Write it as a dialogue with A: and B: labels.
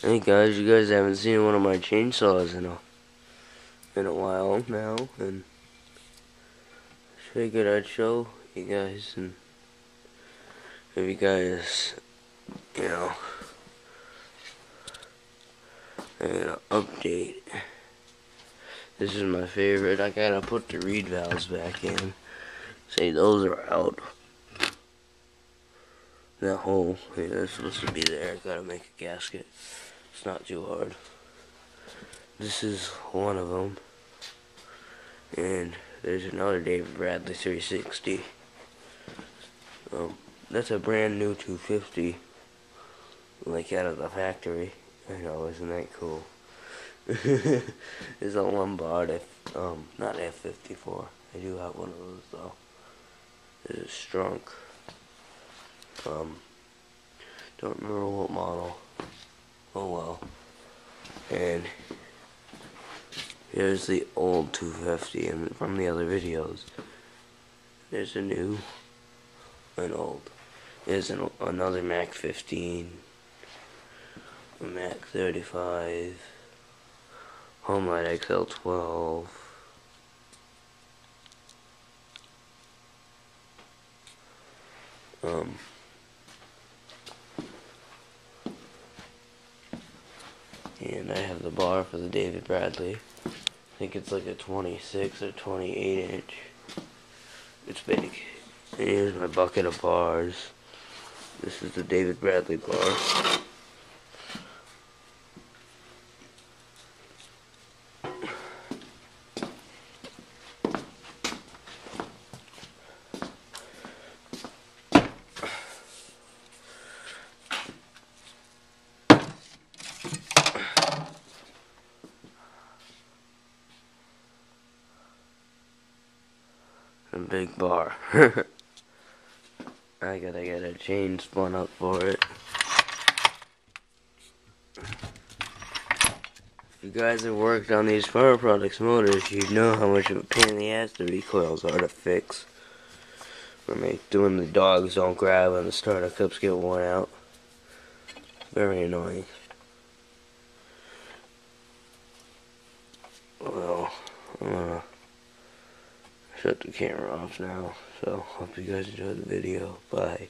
A: Hey guys, you guys haven't seen one of my chainsaws in a while now, and figured I'd show you guys and give you guys, you know, an update. This is my favorite. I gotta put the reed valves back in. Say those are out. That hole, yeah, that's supposed to be there. Gotta make a gasket. It's not too hard. This is one of them. And there's another David Bradley 360. That's a brand new 250, like out of the factory. I know, isn't that cool? It's a Lombard, not F54. I do have one of those though. It's strong. Don't remember what model. Oh well. And here's the old 250 and from the other videos. There's a new and old. There's another Mac 15, a Mac 35, HomeLight XL12, and I have the bar for the David Bradley. I think it's like a 26 or 28 inch. It's big. And here's my bucket of bars. This is the David Bradley bar. A big bar. I gotta get a chain spun up for it. If you guys have worked on these Power Products motors, you know how much of a pain in the ass the recoils are to fix. For me, doing the dogs don't grab and the starter cups get worn out. Very annoying. Well, I'm gonna shut the camera off now. So, hope you guys enjoyed the video. Bye.